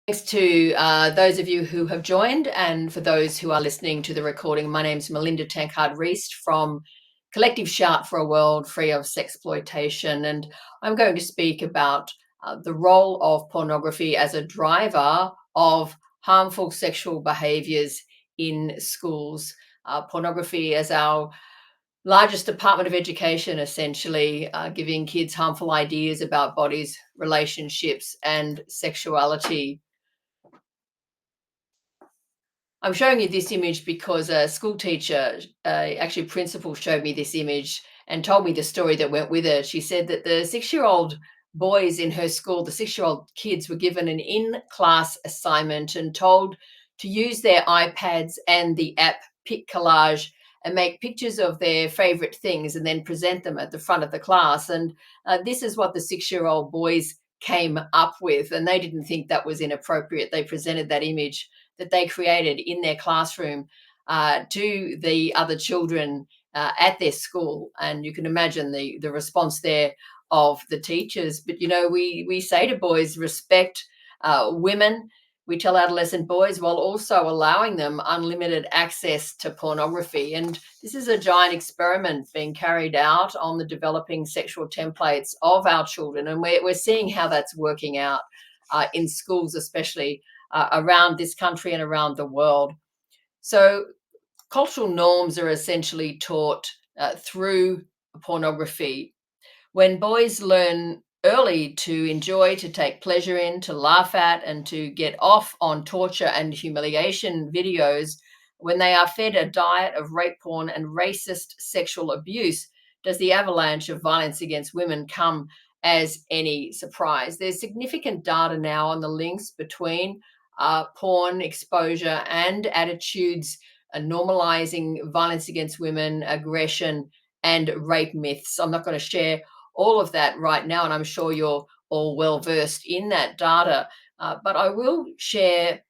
Thanks to those of you who have joined, and for those who are listening to the recording. My name is Melinda Tankard Reist from Collective Shout for a World Free of Sexploitation, and I'm going to speak about the role of pornography as a driver of harmful sexual behaviours in schools. Pornography as our largest department of education, essentially giving kids harmful ideas about bodies, relationships, and sexuality. I'm showing you this image because a school teacher, actually principal, showed me this image and told me the story that went with it. She said that the 6-year-old boys in her school, the 6-year-old kids, were given an in-class assignment and told to use their iPads and the app Pic Collage and make pictures of their favorite things and then present them at the front of the class. And this is what the 6-year-old boys came up with, and they didn't think that was inappropriate. They presented that image that they created in their classroom to the other children at their school. And you can imagine the response there of the teachers. But, you know, we say to boys, respect women. We tell adolescent boys, while also allowing them unlimited access to pornography. And this is a giant experiment being carried out on the developing sexual templates of our children. And we're seeing how that's working out in schools, especially around this country and around the world. So cultural norms are essentially taught through pornography. When boys learn early to enjoy, to take pleasure in, to laugh at, and to get off on torture and humiliation videos, when they are fed a diet of rape porn and racist sexual abuse, does the avalanche of violence against women come as any surprise? There's significant data now on the links between porn exposure and attitudes normalizing violence against women, aggression, and rape myths. I'm not going to share all of that right now, and I'm sure you're all well versed in that data. But I will share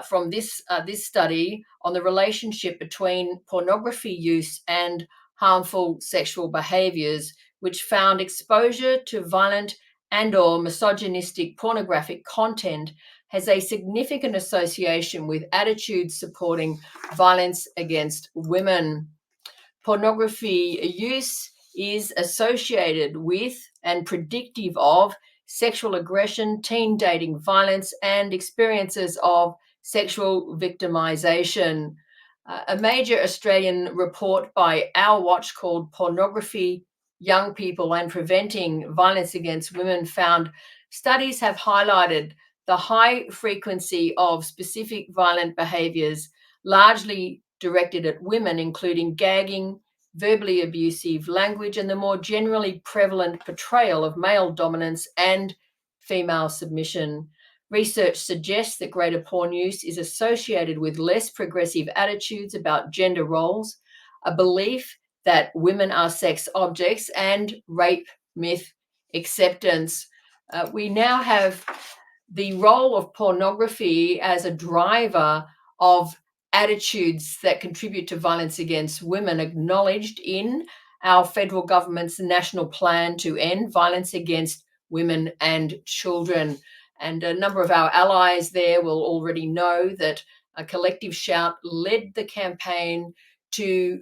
from this study on the relationship between pornography use and harmful sexual behaviours, which found exposure to violent and/or misogynistic pornographic content has a significant association with attitudes supporting violence against women. Pornography use is associated with and predictive of sexual aggression, teen dating violence, and experiences of sexual victimization. A major Australian report by Our Watch called Pornography, Young People and Preventing Violence Against Women found studies have highlighted the high frequency of specific violent behaviours, largely directed at women, including gagging, verbally abusive language, and the more generally prevalent portrayal of male dominance and female submission. Research suggests that greater porn use is associated with less progressive attitudes about gender roles, a belief that women are sex objects, and rape myth acceptance. We now have the role of pornography as a driver of attitudes that contribute to violence against women acknowledged in our federal government's national plan to end violence against women and children. And a number of our allies there will already know that a Collective Shout led the campaign to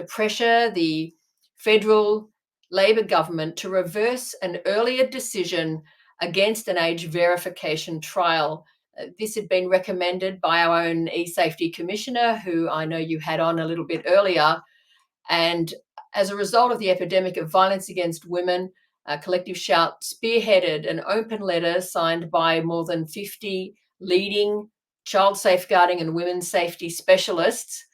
pressure the federal Labor government to reverse an earlier decision against an age verification trial. This had been recommended by our own e-safety commissioner, who I know you had on a little bit earlier. And as a result of the epidemic of violence against women, Collective Shout spearheaded an open letter signed by more than 50 leading child safeguarding and women's safety specialists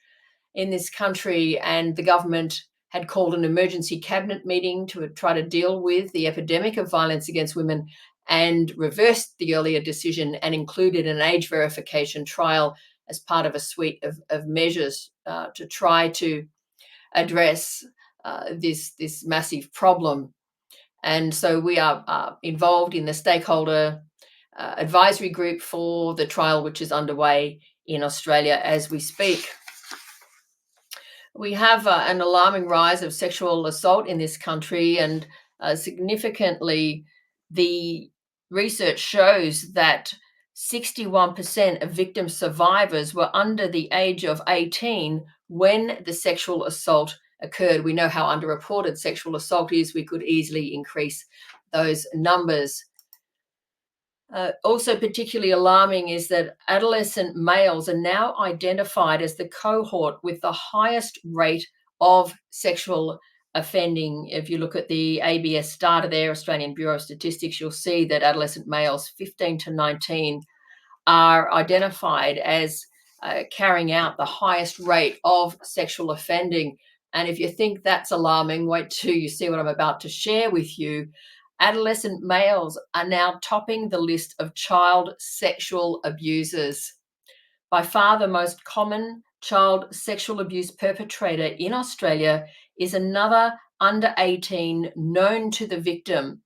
in this country, and the government had called an emergency cabinet meeting to try to deal with the epidemic of violence against women and reversed the earlier decision and included an age verification trial as part of a suite of measures to try to address this massive problem. And so we are involved in the stakeholder advisory group for the trial, which is underway in Australia as we speak. We have an alarming rise of sexual assault in this country, and significantly, the research shows that 61% of victim survivors were under the age of 18 when the sexual assault occurred. We know how underreported sexual assault is. We could easily increase those numbers. Also particularly alarming is that adolescent males are now identified as the cohort with the highest rate of sexual offending. If you look at the ABS data there, Australian Bureau of Statistics, you'll see that adolescent males 15 to 19 are identified as carrying out the highest rate of sexual offending. And if you think that's alarming, wait till you see what I'm about to share with you. Adolescent males are now topping the list of child sexual abusers. By far the most common child sexual abuse perpetrator in Australia is another under 18 known to the victim,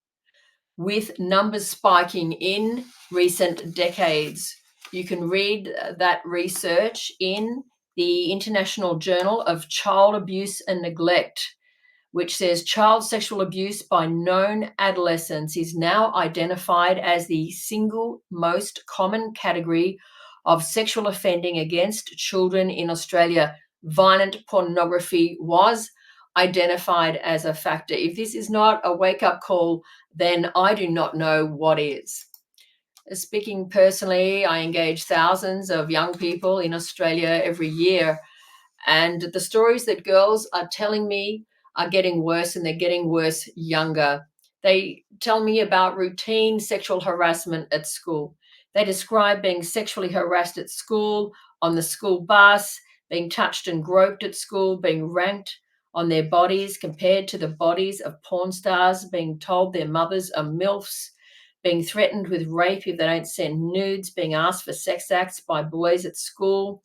with numbers spiking in recent decades. You can read that research in the International Journal of Child Abuse and Neglect, which says child sexual abuse by known adolescents is now identified as the single most common category of sexual offending against children in Australia. Violent pornography was identified as a factor. If this is not a wake-up call, then I do not know what is. Speaking personally, I engage thousands of young people in Australia every year, and the stories that girls are telling me are getting worse, and they're getting worse younger. They tell me about routine sexual harassment at school. They describe being sexually harassed at school, on the school bus, being touched and groped at school, being ranked on their bodies compared to the bodies of porn stars, being told their mothers are MILFs, being threatened with rape if they don't send nudes, being asked for sex acts by boys at school,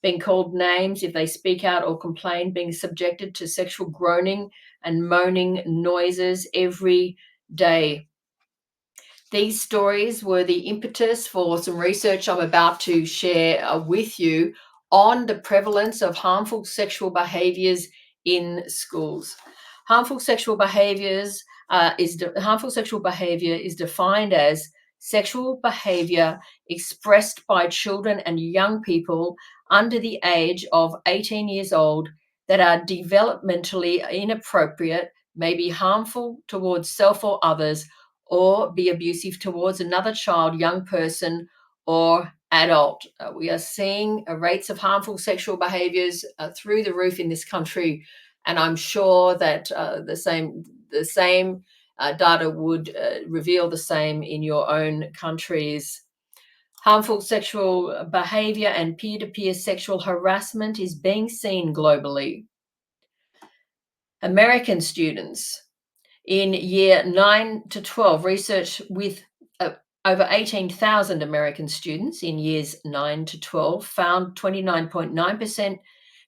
being called names if they speak out or complain, being subjected to sexual groaning and moaning noises every day. These stories were the impetus for some research I'm about to share with you on the prevalence of harmful sexual behaviours in schools. Harmful sexual behaviours harmful sexual behaviour is defined as sexual behaviour expressed by children and young people under the age of 18 years old that are developmentally inappropriate, may be harmful towards self or others, or be abusive towards another child, young person, or adult. We are seeing rates of harmful sexual behaviours through the roof in this country, and I'm sure that the same data would reveal the same in your own countries. Harmful sexual behaviour and peer-to-peer sexual harassment is being seen globally. American students in year 9 to 12, research with over 18,000 American students in years 9 to 12 found 29.9%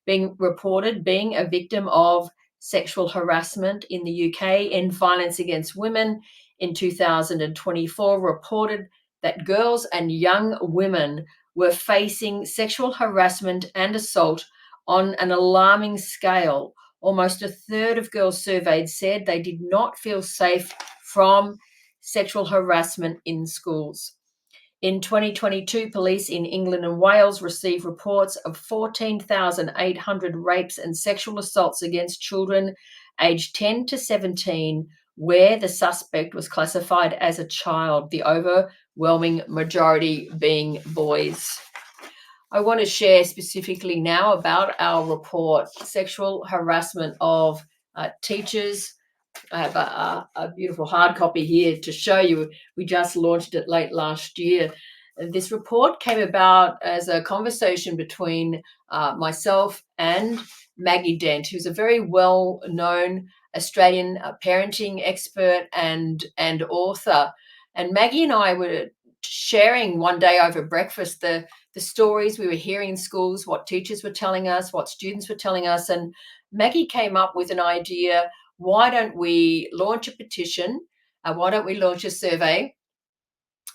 being reported being a victim of sexual harassment in the UK, and Violence Against Women in 2024 reported that girls and young women were facing sexual harassment and assault on an alarming scale. Almost a third of girls surveyed said they did not feel safe from sexual harassment in schools. In 2022, police in England and Wales received reports of 14,800 rapes and sexual assaults against children aged 10 to 17, where the suspect was classified as a child, the overwhelming majority being boys. I want to share specifically now about our report, Sexual Harassment of Teachers. I have a beautiful hard copy here to show you. We just launched it late last year. This report came about as a conversation between myself and Maggie Dent, who's a very well-known Australian parenting expert and author. And Maggie and I were sharing one day over breakfast the stories we were hearing in schools, what teachers were telling us, what students were telling us. And Maggie came up with an idea. Why don't we launch a petition? Why don't we launch a survey?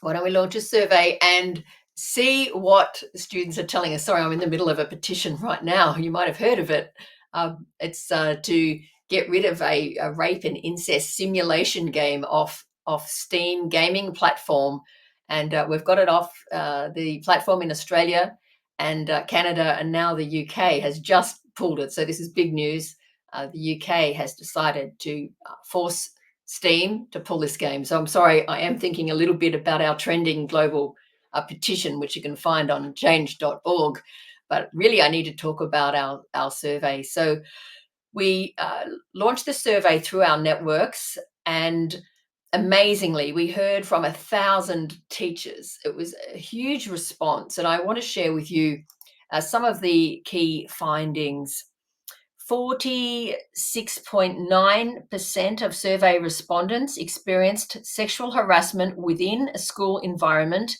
Why don't we launch a survey and see what students are telling us? Sorry, I'm in the middle of a petition right now. You might have heard of it. It's to get rid of a rape and incest simulation game off Steam gaming platform. and we've got it off the platform in Australia and Canada, and now the UK has just pulled it. So this is big news. The UK has decided to force Steam to pull this game. So I'm sorry, I am thinking a little bit about our trending global petition, which you can find on change.org. But really, I need to talk about our survey. So we launched the survey through our networks, and amazingly, we heard from 1,000 teachers. It was a huge response, and I want to share with you some of the key findings. 46.9% of survey respondents experienced sexual harassment within a school environment.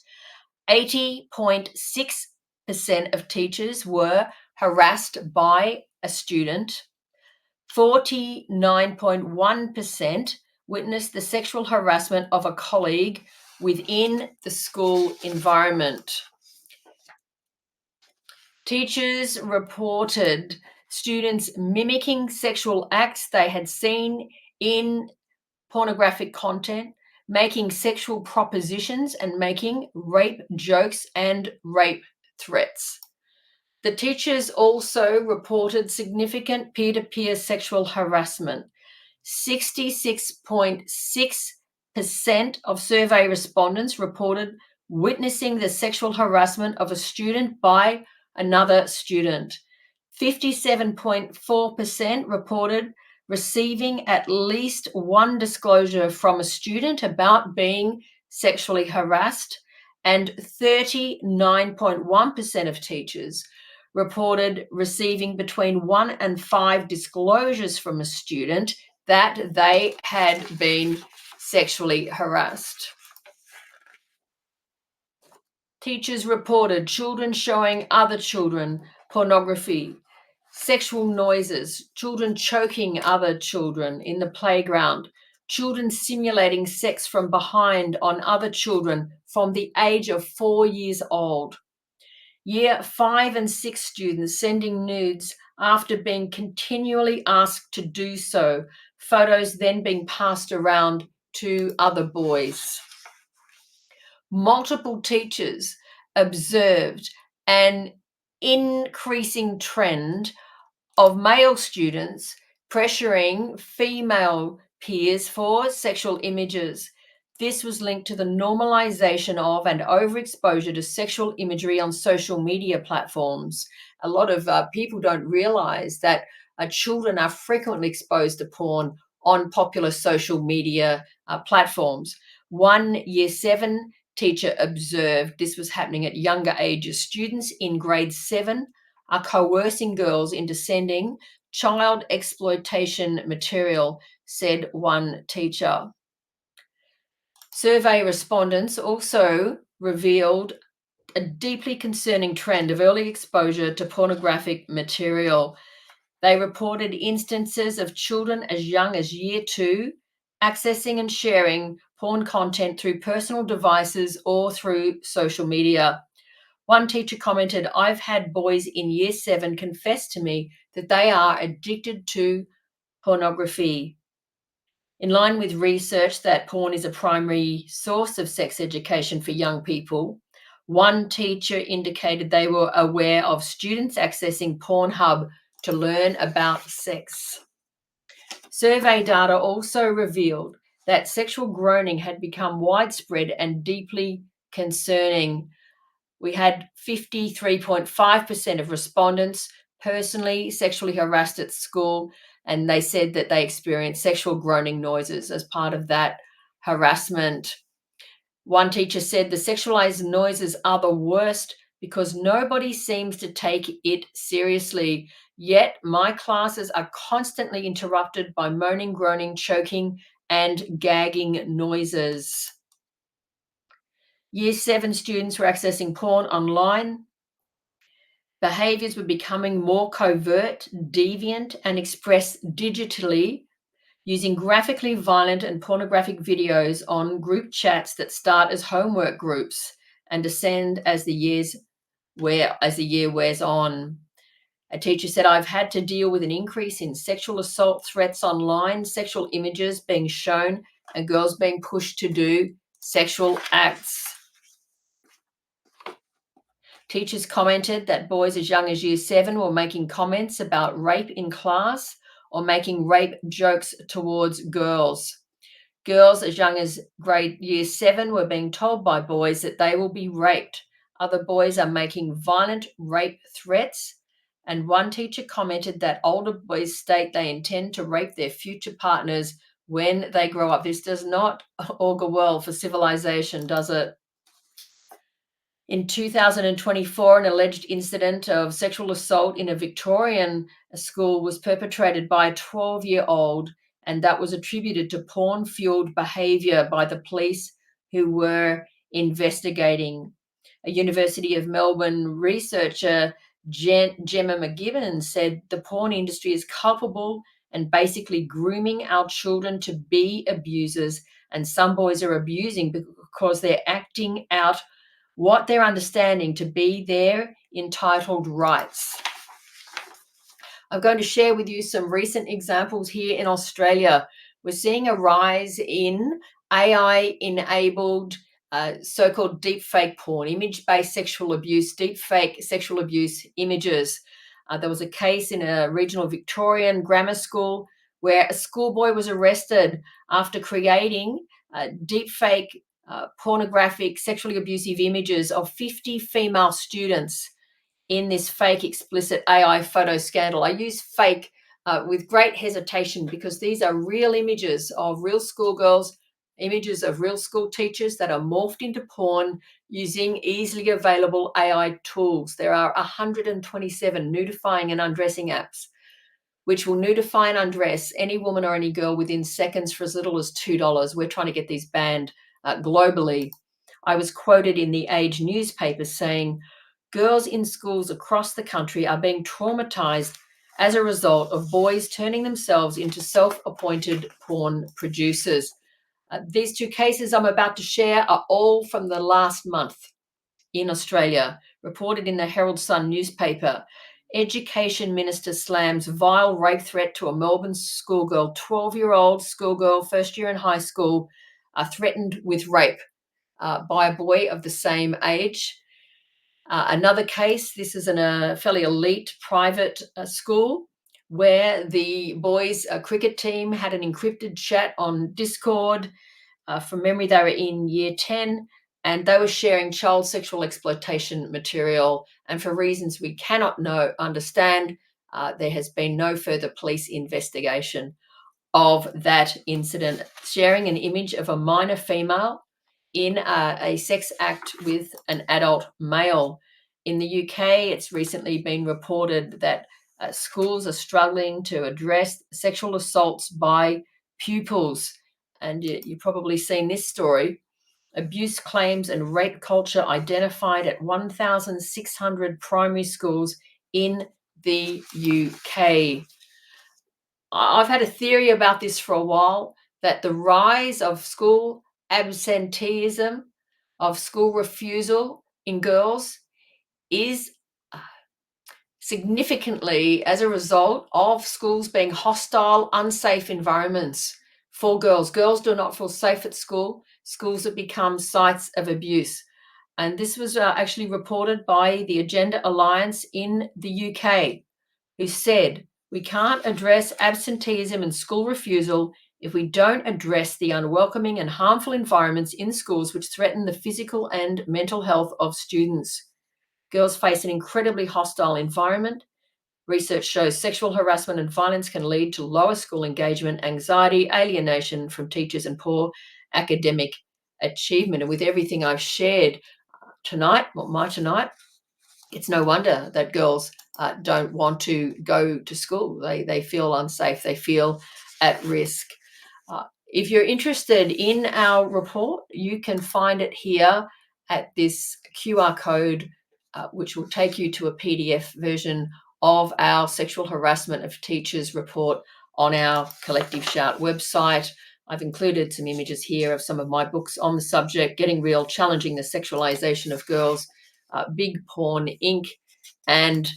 80.6% of teachers were harassed by a student. 49.1% witnessed the sexual harassment of a colleague within the school environment. Teachers reported students mimicking sexual acts they had seen in pornographic content, making sexual propositions, and making rape jokes and rape threats. The teachers also reported significant peer-to-peer sexual harassment. 66.6% of survey respondents reported witnessing the sexual harassment of a student by another student. 57.4% reported receiving at least one disclosure from a student about being sexually harassed, and 39.1% of teachers reported receiving between 1 and 5 disclosures from a student that they had been sexually harassed. Teachers reported children showing other children pornography, sexual noises, children choking other children in the playground, children simulating sex from behind on other children from the age of 4 years old. Year 5 and 6 students sending nudes after being continually asked to do so, photos then being passed around to other boys. Multiple teachers observed an increasing trend of male students pressuring female peers for sexual images. This was linked to the normalization of and overexposure to sexual imagery on social media platforms. A lot of people don't realize that children are frequently exposed to porn on popular social media platforms. One Year 7 teacher observed this was happening at younger ages. Students in grade 7 are coercing girls into sending child exploitation material, said one teacher. Survey respondents also revealed a deeply concerning trend of early exposure to pornographic material. They reported instances of children as young as Year 2 accessing and sharing porn content through personal devices or through social media. One teacher commented, "I've had boys in Year 7 confess to me that they are addicted to pornography." In line with research that porn is a primary source of sex education for young people, one teacher indicated they were aware of students accessing Pornhub to learn about sex. Survey data also revealed that sexual groaning had become widespread and deeply concerning. We had 53.5% of respondents personally sexually harassed at school, and they said that they experienced sexual groaning noises as part of that harassment. One teacher said the sexualized noises are the worst because nobody seems to take it seriously. Yet my classes are constantly interrupted by moaning, groaning, choking, and gagging noises. Year 7 students were accessing porn online. Behaviours were becoming more covert, deviant, and expressed digitally using graphically violent and pornographic videos on group chats that start as homework groups and descend as the year wears on. A teacher said, "I've had to deal with an increase in sexual assault threats online, sexual images being shown, and girls being pushed to do sexual acts." Teachers commented that boys as young as year 7 were making comments about rape in class or making rape jokes towards girls. Girls as young as grade year 7 were being told by boys that they will be raped. Other boys are making violent rape threats. And one teacher commented that older boys state they intend to rape their future partners when they grow up. This does not augur well for civilization, does it? In 2024, an alleged incident of sexual assault in a Victorian school was perpetrated by a 12-year-old, and that was attributed to porn-fueled behaviour by the police who were investigating. A University of Melbourne researcher, Gemma McGibbon, said the porn industry is culpable and basically grooming our children to be abusers, and some boys are abusing because they're acting out what they're understanding to be their entitled rights. I'm going to share with you some recent examples here in Australia. We're seeing a rise in AI-enabled so-called deepfake porn, image-based sexual abuse, deepfake sexual abuse images. There was a case in a regional Victorian grammar school where a schoolboy was arrested after creating deepfake pornographic, sexually abusive images of 50 female students in this fake explicit AI photo scandal. I use fake with great hesitation because these are real images of real schoolgirls, images of real school teachers that are morphed into porn using easily available AI tools. There are 127 nudifying and undressing apps which will nudify and undress any woman or any girl within seconds for as little as $2. We're trying to get these banned globally. I was quoted in the Age newspaper saying, girls in schools across the country are being traumatized as a result of boys turning themselves into self-appointed porn producers. These two cases I'm about to share are all from the last month in Australia, reported in the Herald Sun newspaper. Education Minister slams vile rape threat to a Melbourne schoolgirl, 12-year-old schoolgirl, first year in high school, threatened with rape by a boy of the same age. Another case, this is in a fairly elite private school where the boys' cricket team had an encrypted chat on Discord. From memory, they were in year 10 and they were sharing child sexual exploitation material. And for reasons we cannot understand, there has been no further police investigation of that incident. Sharing an image of a minor female in a sex act with an adult male. In the UK, it's recently been reported that schools are struggling to address sexual assaults by pupils. And you've probably seen this story. Abuse claims and rape culture identified at 1,600 primary schools in the UK. I've had a theory about this for a while, that the rise of school absenteeism, of school refusal in girls is significantly as a result of schools being hostile, unsafe environments for girls. Girls do not feel safe at school. Schools have become sites of abuse. And this was actually reported by the Agenda Alliance in the UK, who said, we can't address absenteeism and school refusal if we don't address the unwelcoming and harmful environments in schools which threaten the physical and mental health of students. Girls face an incredibly hostile environment. Research shows sexual harassment and violence can lead to lower school engagement, anxiety, alienation from teachers, and poor academic achievement. And with everything I've shared tonight, it's no wonder that girls don't want to go to school. They feel unsafe. They feel at risk. If you're interested in our report, you can find it here at this QR code, which will take you to a PDF version of our sexual harassment of teachers report on our Collective Shout website. I've included some images here of some of my books on the subject: Getting Real, Challenging the Sexualization of Girls, Big Porn Inc., and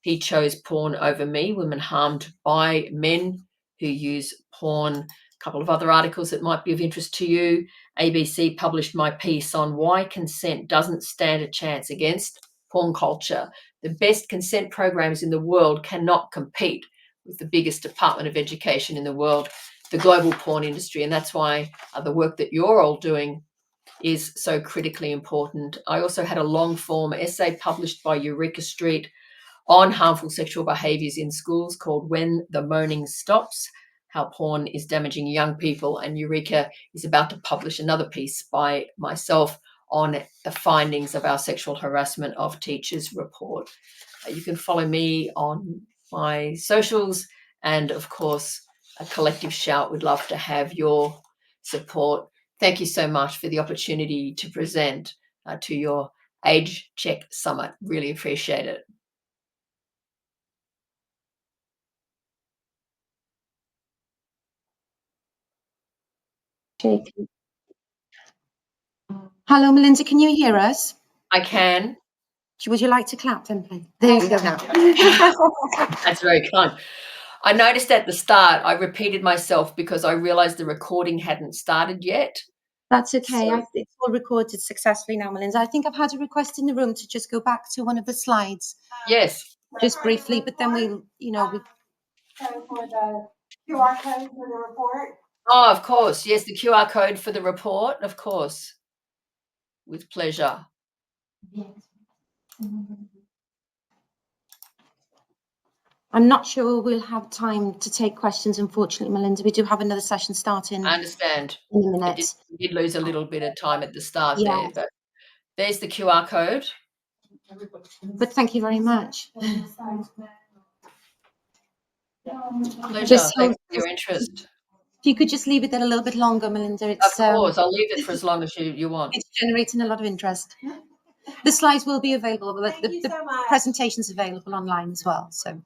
He Chose Porn Over Me, Women Harmed by Men Who Use Porn. A couple of other articles that might be of interest to you. ABC published my piece on why consent doesn't stand a chance against porn culture. The best consent programs in the world cannot compete with the biggest department of education in the world, the global porn industry. And that's why the work that you're all doing is so critically important. I also had a long form essay published by Eureka Street on harmful sexual behaviours in schools called When the Moaning Stops, How Porn is Damaging Young People. And Eureka is about to publish another piece by myself on the findings of our sexual harassment of teachers report. You can follow me on my socials, and of course, a Collective Shout would love to have your support. Thank you so much for the opportunity to present to your Age Check Summit. Really appreciate it. Hello, Melinda, can you hear us? I can. Would you like to clap then, please? There you go now. That's very kind. I noticed at the start, I repeated myself because I realized the recording hadn't started yet. That's okay. So, It's all recorded successfully now, Melinda. I think I've had a request in the room to just go back to one of the slides. yes. Just briefly, but then for the QR code for the report. Oh, of course. Yes, the QR code for the report, of course. With pleasure. I'm not sure we'll have time to take questions, unfortunately, Melinda. We do have another session starting I understand. in a minute. We did lose a little bit of time at the start Yeah. there, but there's the QR code. But thank you very much. Pleasure. Thanks for your interest. If you could just leave it there a little bit longer, Melinda. Of course, I'll leave it for as long as you want. It's generating a lot of interest. The slides will be available, but the presentation's available online as well. So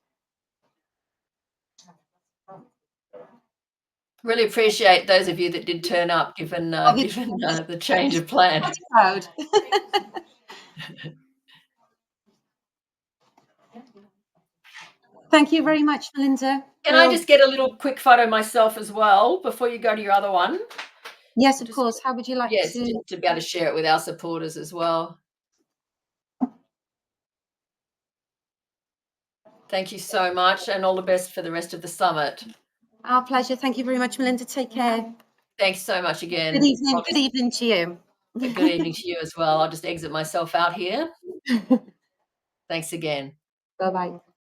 Really appreciate those of you that did turn up, given the change of plan. Proud. Thank you very much, Melinda. Can I just get a little quick photo myself as well before you go to your other one? Yes, of course. How would you like Yes, to? to be able to share it with our supporters as well. Thank you so much, and all the best for the rest of the summit. Our pleasure. Thank you very much, Melinda. Take care. Thanks so much again. Good evening. Good evening to you. Good evening to you as well. I'll just exit myself out here. Thanks again. Bye-bye.